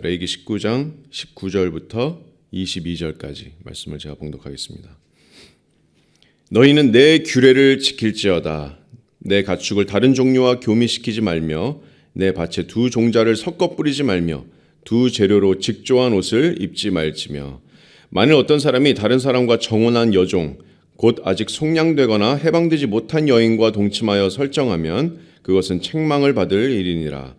레위기 19장 19절부터 22절까지 말씀을 제가 봉독하겠습니다. 너희는 내 규례를 지킬지어다. 내 가축을 다른 종류와 교미시키지 말며 내 밭에 두 종자를 섞어 뿌리지 말며 두 재료로 직조한 옷을 입지 말지며 만일 어떤 사람이 다른 사람과 정혼한 여종 곧 아직 속량되거나 해방되지 못한 여인과 동침하여 설정하면 그것은 책망을 받을 일이니라.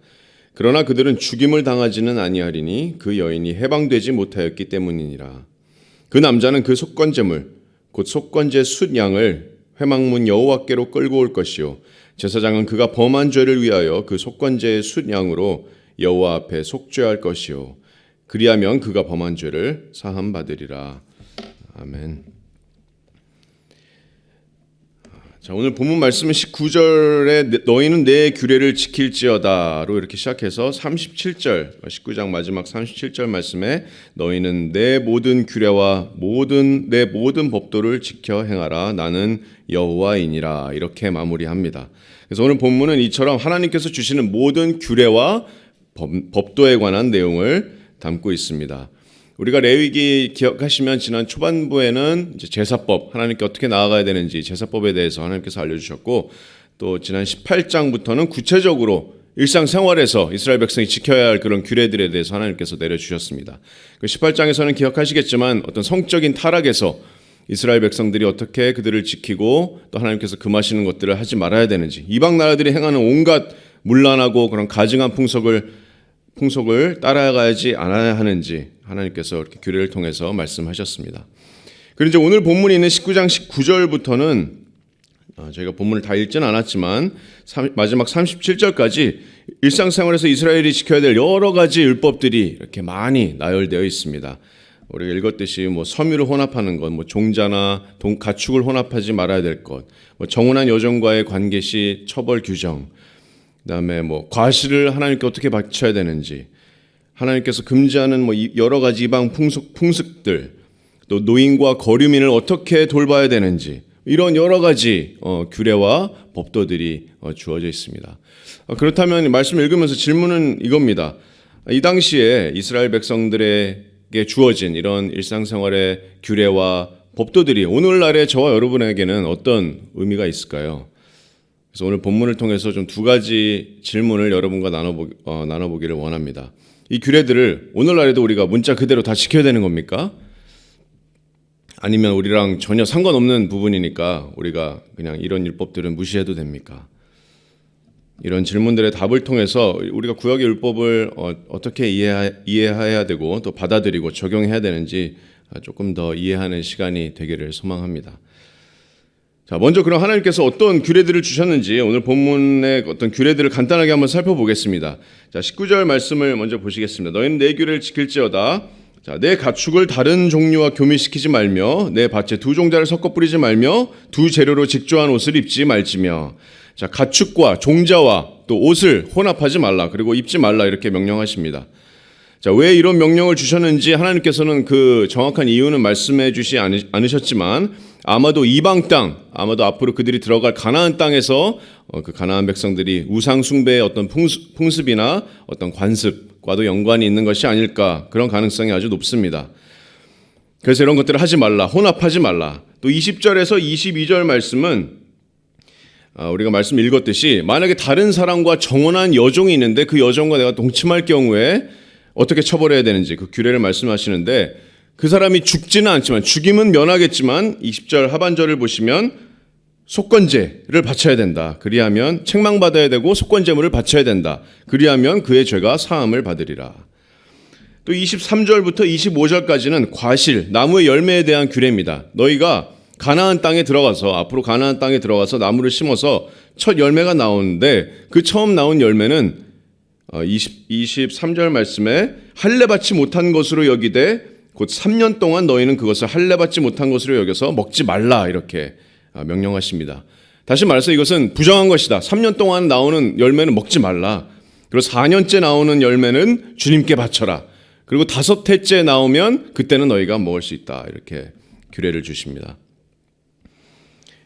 그러나 그들은 죽임을 당하지는 아니하리니 그 여인이 해방되지 못하였기 때문이니라. 그 남자는 그 속건제물 곧 속건제 숫 양을 회막문 여호와께로 끌고 올 것이요 제사장은 그가 범한 죄를 위하여 그 속건제의 숫 양으로 여호와 앞에 속죄할 것이요 그리하면 그가 범한 죄를 사함 받으리라. 아멘. 자, 오늘 본문 말씀은 19절에 너희는 내 규례를 지킬지어다로 이렇게 시작해서 37절 19장 마지막 37절 말씀에 너희는 내 모든 규례와 내 모든 법도를 지켜 행하라 나는 여호와이니라 이렇게 마무리합니다. 그래서 오늘 본문은 이처럼 하나님께서 주시는 모든 규례와 법도에 관한 내용을 담고 있습니다. 우리가 레위기 기억하시면 지난 초반부에는 이제 제사법, 하나님께 어떻게 나아가야 되는지 제사법에 대해서 하나님께서 알려주셨고 또 지난 18장부터는 구체적으로 일상생활에서 이스라엘 백성이 지켜야 할 그런 규례들에 대해서 하나님께서 내려주셨습니다. 그 18장에서는 기억하시겠지만 어떤 성적인 타락에서 이스라엘 백성들이 어떻게 그들을 지키고 또 하나님께서 금하시는 것들을 하지 말아야 되는지 이방 나라들이 행하는 온갖 문란하고 그런 가증한 풍속을 따라가야지 않아야 하는지 하나님께서 이렇게 규례를 통해서 말씀하셨습니다. 그리고 이제 오늘 본문이 있는 19장 19절부터는 저희가 본문을 다 읽지는 않았지만 마지막 37절까지 일상생활에서 이스라엘이 지켜야 될 여러 가지 율법들이 이렇게 많이 나열되어 있습니다. 우리가 읽었듯이 섬유를 혼합하는 것, 종자나 가축을 혼합하지 말아야 될 것, 정혼한 여종과의 관계 시 처벌 규정, 그다음에 과실을 하나님께 어떻게 바쳐야 되는지, 하나님께서 금지하는 여러 가지 이방 풍습들, 또 노인과 거류민을 어떻게 돌봐야 되는지 이런 여러 가지 규례와 법도들이 주어져 있습니다. 그렇다면 말씀을 읽으면서 질문은 이겁니다. 이 당시에 이스라엘 백성들에게 주어진 이런 일상생활의 규례와 법도들이 오늘날의 저와 여러분에게는 어떤 의미가 있을까요? 그래서 오늘 본문을 통해서 좀 두 가지 질문을 여러분과 나눠보기를 원합니다. 이 규례들을 오늘날에도 우리가 문자 그대로 다 지켜야 되는 겁니까? 아니면 우리랑 전혀 상관없는 부분이니까 우리가 그냥 이런 율법들은 무시해도 됩니까? 이런 질문들의 답을 통해서 우리가 구약의 율법을 어떻게 이해해야 되고 또 받아들이고 적용해야 되는지 조금 더 이해하는 시간이 되기를 소망합니다. 자, 먼저 그럼 하나님께서 어떤 규례들을 주셨는지 오늘 본문의 어떤 규례들을 간단하게 한번 살펴보겠습니다. 자, 19절 말씀을 먼저 보시겠습니다. 너희는 내 규례를 지킬지어다. 자, 내 가축을 다른 종류와 교미시키지 말며 내 밭에 두 종자를 섞어 뿌리지 말며 두 재료로 직조한 옷을 입지 말지며. 자, 가축과 종자와 또 옷을 혼합하지 말라. 그리고 입지 말라 이렇게 명령하십니다. 자, 왜 이런 명령을 주셨는지 하나님께서는 그 정확한 이유는 말씀해 주시 않으셨지만 아마도 이방 땅, 아마도 앞으로 그들이 들어갈 가나안 땅에서 그 가나안 백성들이 우상 숭배의 어떤 풍습이나 어떤 관습과도 연관이 있는 것이 아닐까 그런 가능성이 아주 높습니다. 그래서 이런 것들을 하지 말라, 혼합하지 말라. 또 20절에서 22절 말씀은 우리가 말씀 읽었듯이 만약에 다른 사람과 정혼한 여종이 있는데 그 여종과 내가 동침할 경우에 어떻게 처벌해야 되는지 그 규례를 말씀하시는데 그 사람이 죽지는 않지만 죽임은 면하겠지만 20절 하반절을 보시면 속건제를 바쳐야 된다. 그리하면 책망받아야 되고 속건제물을 바쳐야 된다. 그리하면 그의 죄가 사함을 받으리라. 또 23절부터 25절까지는 과실, 나무의 열매에 대한 규례입니다. 너희가 가나안 땅에 들어가서 앞으로 가나안 땅에 들어가서 나무를 심어서 첫 열매가 나오는데 그 처음 나온 열매는 23절 말씀에 할례받지 못한 것으로 여기되 곧 3년 동안 너희는 그것을 할례받지 못한 것으로 여겨서 먹지 말라 이렇게 명령하십니다. 다시 말해서 이것은 부정한 것이다. 3년 동안 나오는 열매는 먹지 말라. 그리고 4년째 나오는 열매는 주님께 바쳐라. 그리고 5해째 나오면 그때는 너희가 먹을 수 있다. 이렇게 규례를 주십니다.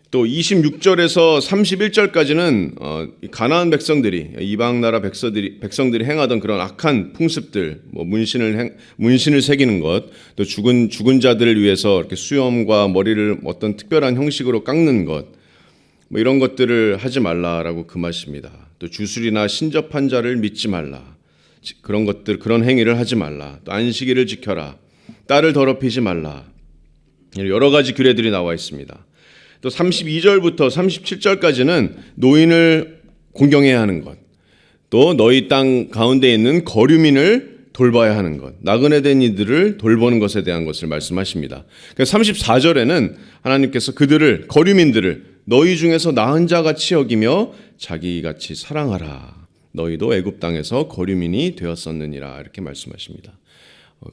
또 26절에서 31절까지는 가나안 백성들이 이방 나라 백성들이 행하던 그런 악한 풍습들, 뭐 문신을 새기는 것, 또 죽은 자들을 위해서 이렇게 수염과 머리를 어떤 특별한 형식으로 깎는 것, 뭐 이런 것들을 하지 말라라고 금하십니다. 또 주술이나 신접한 자를 믿지 말라. 그런 행위를 하지 말라. 또 안식일을 지켜라. 딸을 더럽히지 말라. 여러 가지 규례들이 나와 있습니다. 또 32절부터 37절까지는 노인을 공경해야 하는 것, 또 너희 땅 가운데 있는 거류민을 돌봐야 하는 것, 나그네 된 이들을 돌보는 것에 대한 것을 말씀하십니다. 34절에는 하나님께서 거류민들을 너희 중에서 나은 자같이 여기며 자기같이 사랑하라. 너희도 애굽 땅에서 거류민이 되었었느니라. 이렇게 말씀하십니다.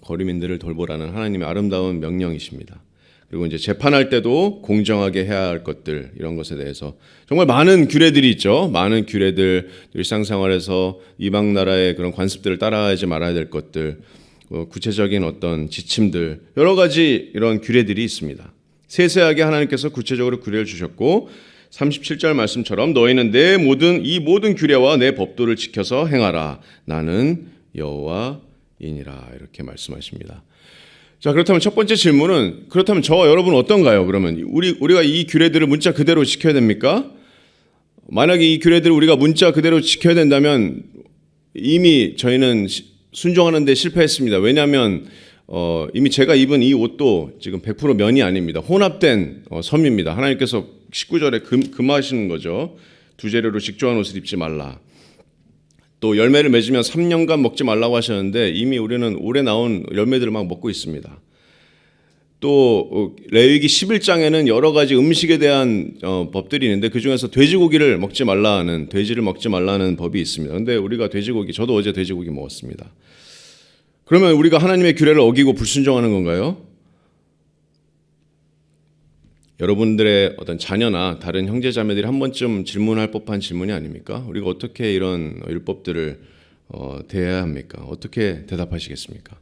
거류민들을 돌보라는 하나님의 아름다운 명령이십니다. 그리고 이제 재판할 때도 공정하게 해야 할 것들, 이런 것에 대해서 정말 많은 규례들이 있죠. 많은 규례들, 일상생활에서 이방 나라의 그런 관습들을 따라하지 말아야 될 것들, 구체적인 어떤 지침들, 여러 가지 이런 규례들이 있습니다. 세세하게 하나님께서 구체적으로 규례를 주셨고 37절 말씀처럼 너희는 이 모든 규례와 내 법도를 지켜서 행하라. 나는 여호와이니라. 이렇게 말씀하십니다. 자, 그렇다면 첫 번째 질문은, 그렇다면 저와 여러분은 어떤가요? 그러면 우리가 이 규례들을 문자 그대로 지켜야 됩니까? 만약에 이 규례들을 우리가 문자 그대로 지켜야 된다면 이미 저희는 순종하는 데 실패했습니다. 왜냐하면 이미 제가 입은 이 옷도 지금 100% 면이 아닙니다. 혼합된 섬입니다. 하나님께서 19절에 금하시는 거죠. 두 재료로 직조한 옷을 입지 말라. 또 열매를 맺으면 3년간 먹지 말라고 하셨는데 이미 우리는 올해 나온 열매들을 막 먹고 있습니다. 또 레위기 11장에는 여러 가지 음식에 대한 법들이 있는데 그중에서 돼지를 먹지 말라는 법이 있습니다. 그런데 우리가 저도 어제 돼지고기 먹었습니다. 그러면 우리가 하나님의 규례를 어기고 불순종하는 건가요? 여러분들의 어떤 자녀나 다른 형제자매들이 한 번쯤 질문할 법한 질문이 아닙니까? 우리가 어떻게 이런 율법들을 대해야 합니까? 어떻게 대답하시겠습니까?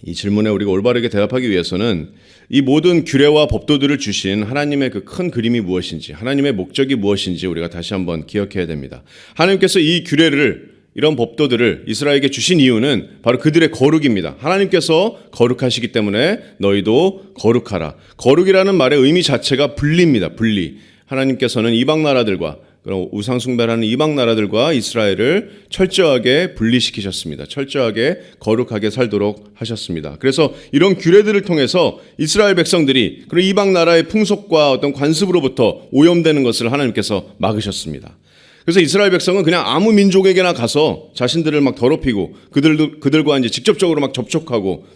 이 질문에 우리가 올바르게 대답하기 위해서는 이 모든 규례와 법도들을 주신 하나님의 그 큰 그림이 무엇인지, 하나님의 목적이 무엇인지 우리가 다시 한번 기억해야 됩니다. 하나님께서 이 규례를, 이런 법도들을 이스라엘에게 주신 이유는 바로 그들의 거룩입니다. 하나님께서 거룩하시기 때문에 너희도 거룩하라. 거룩이라는 말의 의미 자체가 분리입니다. 분리. 하나님께서는 이방 나라들과, 그런 우상 숭배하는 이방 나라들과 이스라엘을 철저하게 분리시키셨습니다. 철저하게 거룩하게 살도록 하셨습니다. 그래서 이런 규례들을 통해서 이스라엘 백성들이 그런 이방 나라의 풍속과 어떤 관습으로부터 오염되는 것을 하나님께서 막으셨습니다. 그래서 이스라엘 백성은 그냥 아무 민족에게나 가서 자신들을 막 더럽히고 그들과 이제 직접적으로 막 접촉하고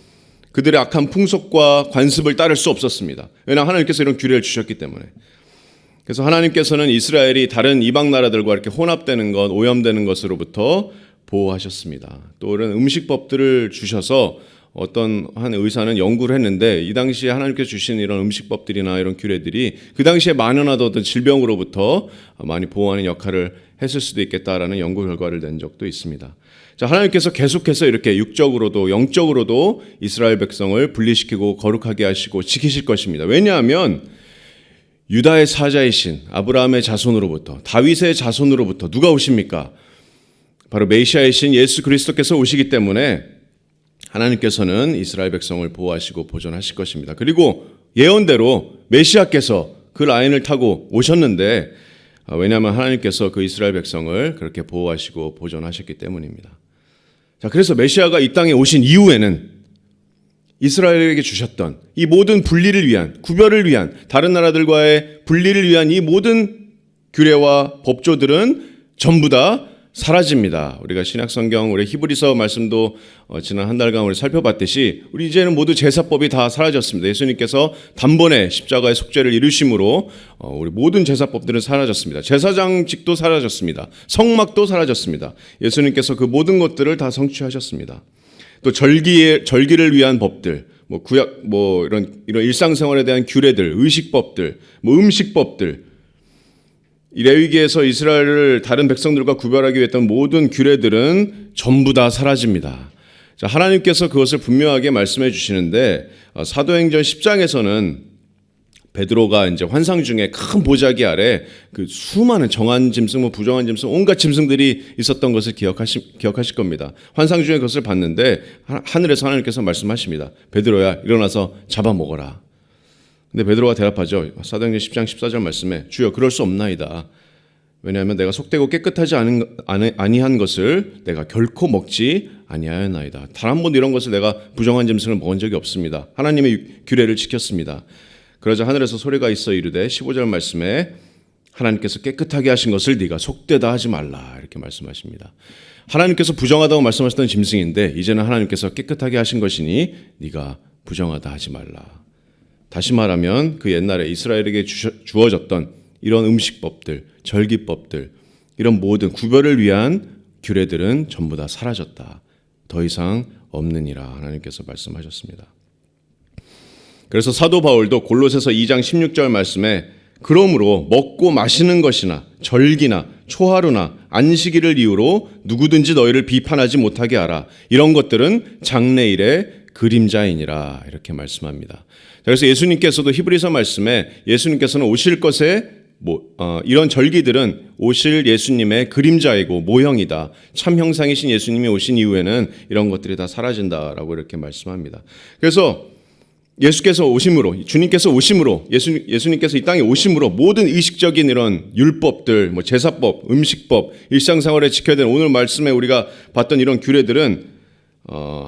그들의 악한 풍속과 관습을 따를 수 없었습니다. 왜냐하면 하나님께서 이런 규례를 주셨기 때문에. 그래서 하나님께서는 이스라엘이 다른 이방 나라들과 이렇게 혼합되는 것, 오염되는 것으로부터 보호하셨습니다. 또 이런 음식법들을 주셔서 어떤 한 의사는 연구를 했는데 이 당시에 하나님께서 주신 이런 음식법들이나 이런 규례들이 그 당시에 만연하던 어떤 질병으로부터 많이 보호하는 역할을 했을 수도 있겠다라는 연구 결과를 낸 적도 있습니다. 자, 하나님께서 계속해서 이렇게 육적으로도 영적으로도 이스라엘 백성을 분리시키고 거룩하게 하시고 지키실 것입니다. 왜냐하면 유다의 사자이신 아브라함의 자손으로부터, 다윗의 자손으로부터 누가 오십니까? 바로 메시아이신 예수 그리스도께서 오시기 때문에 하나님께서는 이스라엘 백성을 보호하시고 보존하실 것입니다. 그리고 예언대로 메시아께서 그 라인을 타고 오셨는데, 왜냐하면 하나님께서 그 이스라엘 백성을 그렇게 보호하시고 보존하셨기 때문입니다. 자, 그래서 메시아가 이 땅에 오신 이후에는 이스라엘에게 주셨던 이 모든 분리를 위한, 구별을 위한, 다른 나라들과의 분리를 위한 이 모든 규례와 법조들은 전부 다 사라집니다. 우리가 신약성경, 우리 히브리서 말씀도 지난 한 달간 우리 살펴봤듯이 우리 이제는 모두 제사법이 다 사라졌습니다. 예수님께서 단번에 십자가의 속죄를 이루심으로 우리 모든 제사법들은 사라졌습니다. 제사장직도 사라졌습니다. 성막도 사라졌습니다. 예수님께서 그 모든 것들을 다 성취하셨습니다. 또 절기를 위한 법들, 구약, 이런 일상생활에 대한 규례들, 의식법들, 음식법들, 이 레위기에서 이스라엘을 다른 백성들과 구별하기 위해 했던 모든 규례들은 전부 다 사라집니다. 자, 하나님께서 그것을 분명하게 말씀해 주시는데 사도행전 10장에서는 베드로가 이제 환상 중에 큰 보자기 아래 그 수많은 정한 짐승, 뭐 부정한 짐승, 온갖 짐승들이 있었던 것을 기억하실 겁니다. 환상 중에 그것을 봤는데 하늘에서 하나님께서 말씀하십니다. 베드로야, 일어나서 잡아먹어라. 근데 베드로가 대답하죠. 사도행전 10장 14절 말씀에 주여 그럴 수 없나이다. 왜냐하면 내가 속되고 깨끗하지 아니한 것을 내가 결코 먹지 아니하였나이다. 단 한 번도 이런 것을 내가 부정한 짐승을 먹은 적이 없습니다. 하나님의 규례를 지켰습니다. 그러자 하늘에서 소리가 있어 이르되 15절 말씀에 하나님께서 깨끗하게 하신 것을 네가 속되다 하지 말라 이렇게 말씀하십니다. 하나님께서 부정하다고 말씀하셨던 짐승인데 이제는 하나님께서 깨끗하게 하신 것이니 네가 부정하다 하지 말라. 다시 말하면 그 옛날에 이스라엘에게 주어졌던 이런 음식법들, 절기법들, 이런 모든 구별을 위한 규례들은 전부 다 사라졌다. 더 이상 없느니라 하나님께서 말씀하셨습니다. 그래서 사도 바울도 골로새서 2장 16절 말씀에 그러므로 먹고 마시는 것이나 절기나 초하루나 안식일을 이유로 누구든지 너희를 비판하지 못하게 하라. 이런 것들은 장래일의 그림자이니라 이렇게 말씀합니다. 그래서 예수님께서도 히브리서 말씀에 예수님께서는 오실 것에 이런 절기들은 오실 예수님의 그림자이고 모형이다. 참 형상이신 예수님이 오신 이후에는 이런 것들이 다 사라진다라고 이렇게 말씀합니다. 그래서 예수께서 오심으로, 주님께서 오심으로, 예수님께서 이 땅에 오심으로 모든 의식적인 이런 율법들, 제사법, 음식법, 일상생활에 지켜야 되는 오늘 말씀에 우리가 봤던 이런 규례들은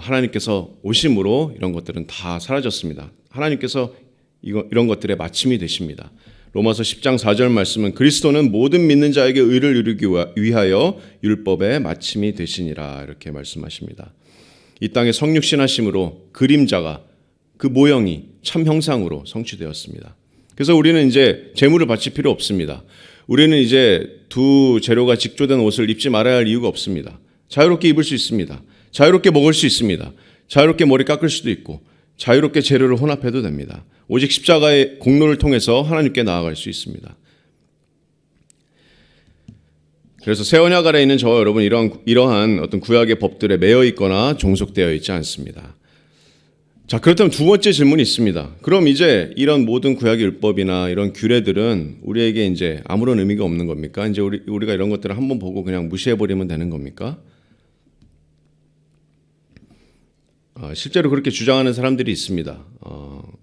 하나님께서 오심으로 이런 것들은 다 사라졌습니다. 하나님께서 이런 것들의 마침이 되십니다. 로마서 10장 4절 말씀은 그리스도는 모든 믿는 자에게 의를 이루기 위하여 율법의 마침이 되시니라 이렇게 말씀하십니다. 이 땅에 성육신 하심으로 그림자가 그 모형이 참 형상으로 성취되었습니다. 그래서 우리는 이제 제물을 바칠 필요 없습니다. 우리는 이제 두 재료가 직조된 옷을 입지 말아야 할 이유가 없습니다. 자유롭게 입을 수 있습니다. 자유롭게 먹을 수 있습니다. 자유롭게 머리 깎을 수도 있고 자유롭게 재료를 혼합해도 됩니다. 오직 십자가의 공로를 통해서 하나님께 나아갈 수 있습니다. 그래서 새 언약 아래 있는 저와 여러분 이러한 어떤 구약의 법들에 매여 있거나 종속되어 있지 않습니다. 자, 그렇다면 두 번째 질문이 있습니다. 그럼 이제 이런 모든 구약의 율법이나 이런 규례들은 우리에게 이제 아무런 의미가 없는 겁니까? 이제 우리가 이런 것들을 한번 보고 그냥 무시해버리면 되는 겁니까? 실제로 그렇게 주장하는 사람들이 있습니다.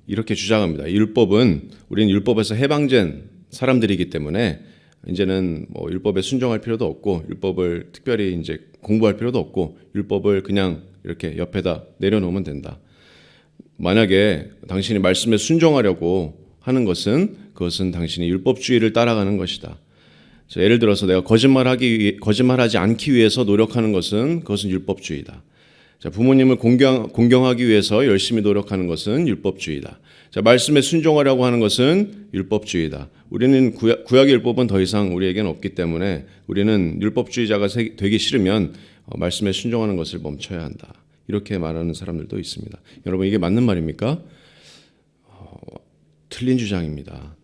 이렇게 주장합니다. 우리는 율법에서 해방된 사람들이기 때문에 이제는 율법에 순종할 필요도 없고 율법을 특별히 이제 공부할 필요도 없고 율법을 그냥 이렇게 옆에다 내려놓으면 된다. 만약에 당신이 말씀에 순종하려고 하는 그것은 당신이 율법주의를 따라가는 것이다. 자, 예를 들어서 내가 거짓말하지 않기 위해서 노력하는 그것은 율법주의다. 자, 부모님을 공경하기 위해서 열심히 노력하는 것은 율법주의다. 자, 말씀에 순종하려고 하는 것은 율법주의다. 우리는 구약의 율법은 더 이상 우리에게는 없기 때문에 우리는 율법주의자가 되기 싫으면 말씀에 순종하는 것을 멈춰야 한다. 이렇게 말하는 사람들도 있습니다. 여러분 이게 맞는 말입니까? 틀린 주장입니다.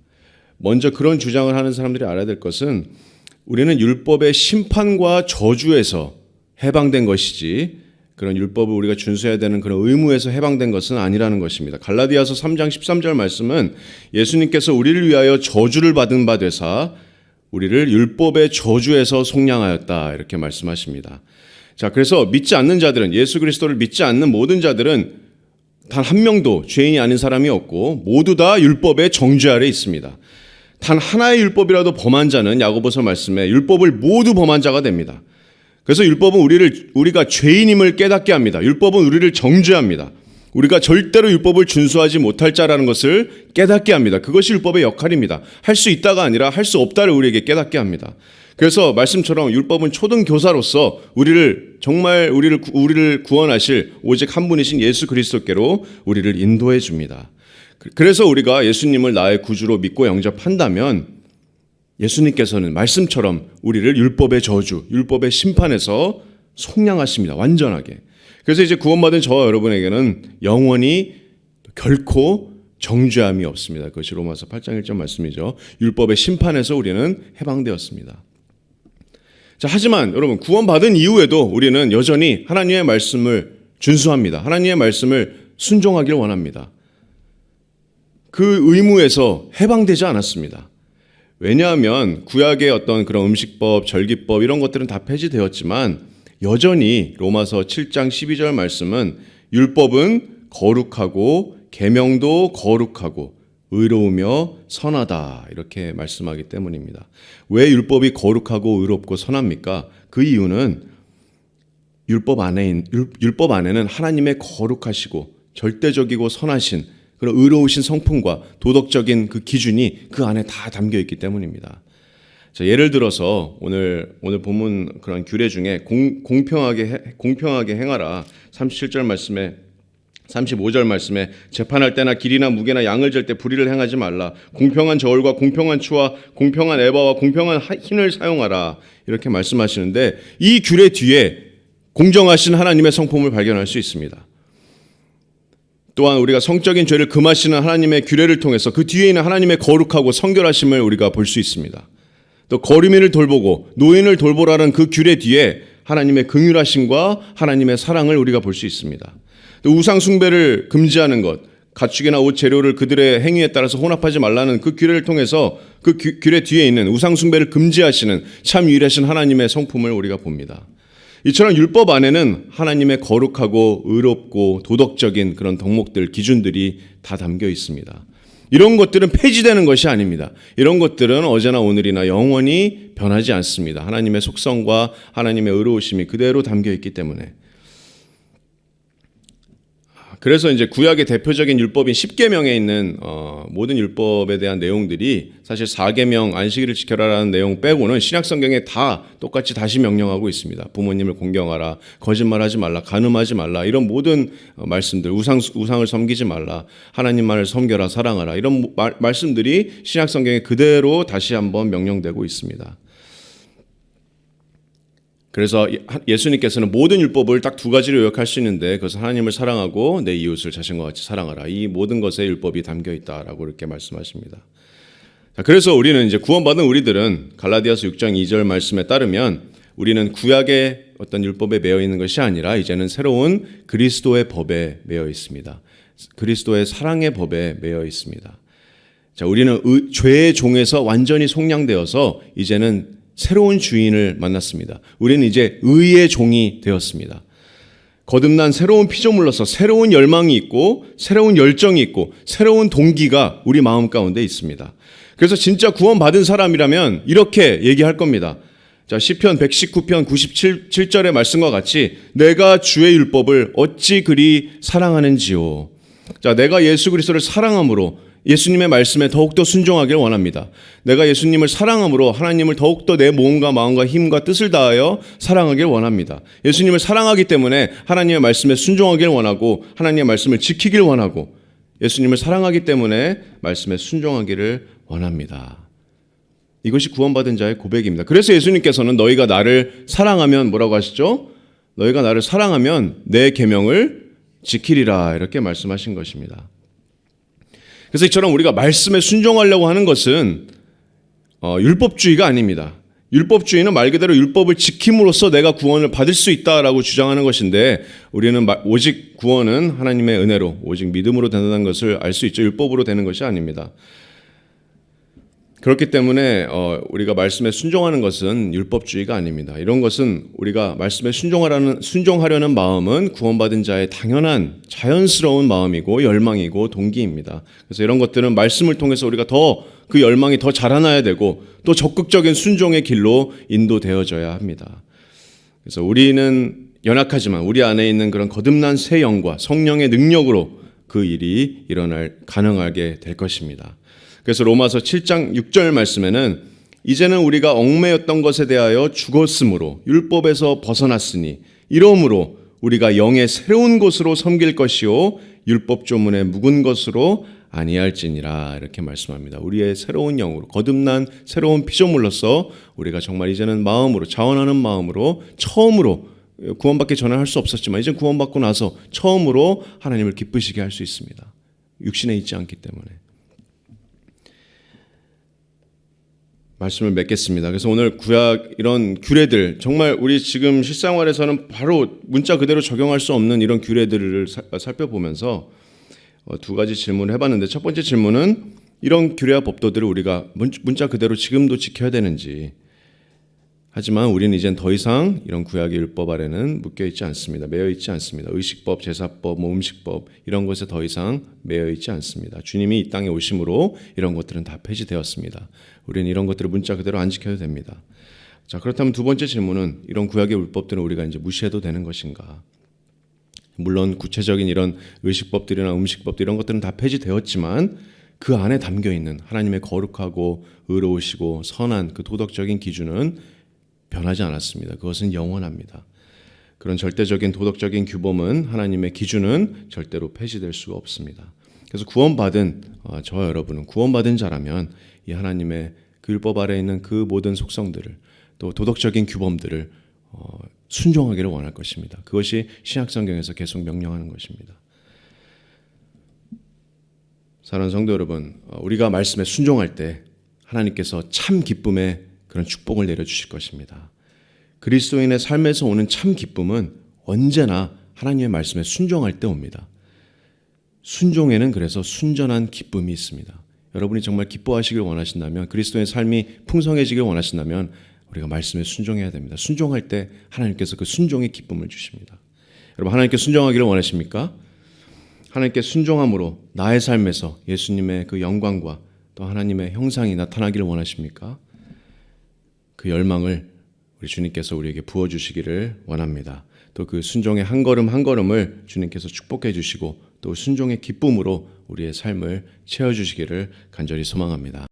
먼저 그런 주장을 하는 사람들이 알아야 될 것은 우리는 율법의 심판과 저주에서 해방된 것이지 그런 율법을 우리가 준수해야 되는 그런 의무에서 해방된 것은 아니라는 것입니다. 갈라디아서 3장 13절 말씀은 예수님께서 우리를 위하여 저주를 받은 바 되사 우리를 율법의 저주에서 속량하였다 이렇게 말씀하십니다. 자, 그래서 믿지 않는 자들은 예수 그리스도를 믿지 않는 모든 자들은 단 한 명도 죄인이 아닌 사람이 없고 모두 다 율법의 정죄 아래 있습니다. 단 하나의 율법이라도 범한 자는 야고보서 말씀에 율법을 모두 범한 자가 됩니다. 그래서 율법은 우리가 죄인임을 깨닫게 합니다. 율법은 우리를 정죄합니다. 우리가 절대로 율법을 준수하지 못할 자라는 것을 깨닫게 합니다. 그것이 율법의 역할입니다. 할 수 있다가 아니라 할 수 없다를 우리에게 깨닫게 합니다. 그래서 말씀처럼 율법은 초등 교사로서 우리를 구원하실 오직 한 분이신 예수 그리스도께로 우리를 인도해 줍니다. 그래서 우리가 예수님을 나의 구주로 믿고 영접한다면 예수님께서는 말씀처럼 우리를 율법의 저주, 율법의 심판에서 속량하십니다. 완전하게. 그래서 이제 구원받은 저와 여러분에게는 영원히 결코 정죄함이 없습니다. 그것이 로마서 8장 1절 말씀이죠. 율법의 심판에서 우리는 해방되었습니다. 자, 하지만 여러분 구원받은 이후에도 우리는 여전히 하나님의 말씀을 준수합니다. 하나님의 말씀을 순종하길 원합니다. 그 의무에서 해방되지 않았습니다. 왜냐하면 구약의 어떤 그런 음식법, 절기법 이런 것들은 다 폐지되었지만 여전히 로마서 7장 12절 말씀은 율법은 거룩하고 계명도 거룩하고 의로우며 선하다 이렇게 말씀하기 때문입니다. 왜 율법이 거룩하고 의롭고 선합니까? 그 이유는 율법 안에는 하나님의 거룩하시고 절대적이고 선하신 그런 의로우신 성품과 도덕적인 그 기준이 그 안에 다 담겨 있기 때문입니다. 자, 예를 들어서 오늘 본문 그런 규례 중에 공평하게 행하라 37절 말씀에 35절 말씀에 재판할 때나 길이나 무게나 양을 잴 때 불의를 행하지 말라. 공평한 저울과 공평한 추와 공평한 에바와 공평한 흰을 사용하라. 이렇게 말씀하시는데 이 규례 뒤에 공정하신 하나님의 성품을 발견할 수 있습니다. 또한 우리가 성적인 죄를 금하시는 하나님의 규례를 통해서 그 뒤에 있는 하나님의 거룩하고 성결하심을 우리가 볼 수 있습니다. 또 거류민을 돌보고 노인을 돌보라는 그 규례 뒤에 하나님의 긍휼하심과 하나님의 사랑을 우리가 볼 수 있습니다. 또 우상 숭배를 금지하는 것, 가축이나 옷 재료를 그들의 행위에 따라서 혼합하지 말라는 그 규례를 통해서 그 규례 뒤에 있는 우상 숭배를 금지하시는 참 유일하신 하나님의 성품을 우리가 봅니다. 이처럼 율법 안에는 하나님의 거룩하고 의롭고 도덕적인 그런 덕목들, 기준들이 다 담겨 있습니다. 이런 것들은 폐지되는 것이 아닙니다. 이런 것들은 어제나 오늘이나 영원히 변하지 않습니다. 하나님의 속성과 하나님의 의로우심이 그대로 담겨 있기 때문에. 그래서 이제 구약의 대표적인 율법인 10계명에 있는 모든 율법에 대한 내용들이 사실 4계명 안식일을 지켜라라는 내용 빼고는 신약 성경에 다 똑같이 다시 명령하고 있습니다. 부모님을 공경하라, 거짓말하지 말라, 간음하지 말라 이런 모든 말씀들, 우상을 섬기지 말라, 하나님만을 섬겨라, 사랑하라 이런 말씀들이 신약 성경에 그대로 다시 한번 명령되고 있습니다. 그래서 예수님께서는 모든 율법을 딱 두 가지로 요약할 수 있는데 그것은 하나님을 사랑하고 내 이웃을 자신과 같이 사랑하라. 이 모든 것에 율법이 담겨 있다라고 이렇게 말씀하십니다. 자, 그래서 우리는 이제 구원받은 우리들은 갈라디아서 6장 2절 말씀에 따르면 우리는 구약의 어떤 율법에 매여 있는 것이 아니라 이제는 새로운 그리스도의 법에 매여 있습니다. 그리스도의 사랑의 법에 매여 있습니다. 자, 우리는 죄의 종에서 완전히 속량되어서 이제는 새로운 주인을 만났습니다. 우리는 이제 의의 종이 되었습니다. 거듭난 새로운 피조물로서 새로운 열망이 있고 새로운 열정이 있고 새로운 동기가 우리 마음 가운데 있습니다. 그래서 진짜 구원받은 사람이라면 이렇게 얘기할 겁니다. 자, 시편 119편 97절의 말씀과 같이 내가 주의 율법을 어찌 그리 사랑하는지요. 자, 내가 예수 그리스도를 사랑함으로 예수님의 말씀에 더욱더 순종하길 원합니다. 내가 예수님을 사랑함으로 하나님을 더욱더 내 몸과 마음과 힘과 뜻을 다하여 사랑하길 원합니다. 예수님을 사랑하기 때문에 하나님의 말씀에 순종하길 원하고 하나님의 말씀을 지키길 원하고 예수님을 사랑하기 때문에 말씀에 순종하기를 원합니다. 이것이 구원받은 자의 고백입니다. 그래서 예수님께서는 너희가 나를 사랑하면 뭐라고 하시죠? 너희가 나를 사랑하면 내 계명을 지키리라 이렇게 말씀하신 것입니다. 그래서 이처럼 우리가 말씀에 순종하려고 하는 것은 율법주의가 아닙니다. 율법주의는 말 그대로 율법을 지킴으로써 내가 구원을 받을 수 있다라고 주장하는 것인데 우리는 오직 구원은 하나님의 은혜로 오직 믿음으로 된다는 것을 알 수 있죠. 율법으로 되는 것이 아닙니다. 그렇기 때문에 우리가 말씀에 순종하는 것은 율법주의가 아닙니다. 이런 것은 우리가 말씀에 순종하려는 마음은 구원받은 자의 당연한 자연스러운 마음이고 열망이고 동기입니다. 그래서 이런 것들은 말씀을 통해서 우리가 더 그 열망이 더 자라나야 되고 또 적극적인 순종의 길로 인도되어져야 합니다. 그래서 우리는 연약하지만 우리 안에 있는 그런 거듭난 새 영과 성령의 능력으로 그 일이 가능하게 될 것입니다. 그래서 로마서 7장 6절 말씀에는 이제는 우리가 얽매였던 것에 대하여 죽었으므로 율법에서 벗어났으니 이러므로 우리가 영의 새로운 것으로 섬길 것이요 율법 조문의 묵은 것으로 아니할지니라 이렇게 말씀합니다. 우리의 새로운 영으로 거듭난 새로운 피조물로서 우리가 정말 이제는 마음으로 자원하는 마음으로 처음으로 구원받기 전에 할 수 없었지만 이제 구원받고 나서 처음으로 하나님을 기쁘시게 할 수 있습니다. 육신에 있지 않기 때문에. 말씀을 맺겠습니다. 그래서 오늘 구약 이런 규례들 정말 우리 지금 실생활에서는 바로 문자 그대로 적용할 수 없는 이런 규례들을 살펴보면서 두 가지 질문을 해봤는데 첫 번째 질문은 이런 규례와 법도들을 우리가 문자 그대로 지금도 지켜야 되는지. 하지만 우리는 이젠 더 이상 이런 구약의 율법 아래는 묶여 있지 않습니다. 매여 있지 않습니다. 의식법, 제사법, 음식법 이런 것에 더 이상 매여 있지 않습니다. 주님이 이 땅에 오심으로 이런 것들은 다 폐지되었습니다. 우리는 이런 것들을 문자 그대로 안 지켜도 됩니다. 자, 그렇다면 두 번째 질문은 이런 구약의 율법들은 우리가 이제 무시해도 되는 것인가? 물론 구체적인 이런 의식법들이나 음식법들 이런 것들은 다 폐지되었지만 그 안에 담겨 있는 하나님의 거룩하고 의로우시고 선한 그 도덕적인 기준은 변하지 않았습니다. 그것은 영원합니다. 그런 절대적인 도덕적인 규범은 하나님의 기준은 절대로 폐지될 수가 없습니다. 그래서 구원받은 저와 여러분은 구원받은 자라면 이 하나님의 그 율법 아래에 있는 그 모든 속성들을 또 도덕적인 규범들을 순종하기를 원할 것입니다. 그것이 신약성경에서 계속 명령하는 것입니다. 사랑하는 성도 여러분, 우리가 말씀에 순종할 때 하나님께서 참 기쁨의 그런 축복을 내려주실 것입니다. 그리스도인의 삶에서 오는 참 기쁨은 언제나 하나님의 말씀에 순종할 때 옵니다. 순종에는 그래서 순전한 기쁨이 있습니다. 여러분이 정말 기뻐하시길 원하신다면, 그리스도의 삶이 풍성해지길 원하신다면 우리가 말씀에 순종해야 됩니다. 순종할 때 하나님께서 그 순종의 기쁨을 주십니다. 여러분, 하나님께 순종하기를 원하십니까? 하나님께 순종함으로 나의 삶에서 예수님의 그 영광과 또 하나님의 형상이 나타나기를 원하십니까? 그 열망을 우리 주님께서 우리에게 부어주시기를 원합니다. 또 그 순종의 한 걸음 한 걸음을 주님께서 축복해 주시고 또 순종의 기쁨으로 우리의 삶을 채워주시기를 간절히 소망합니다.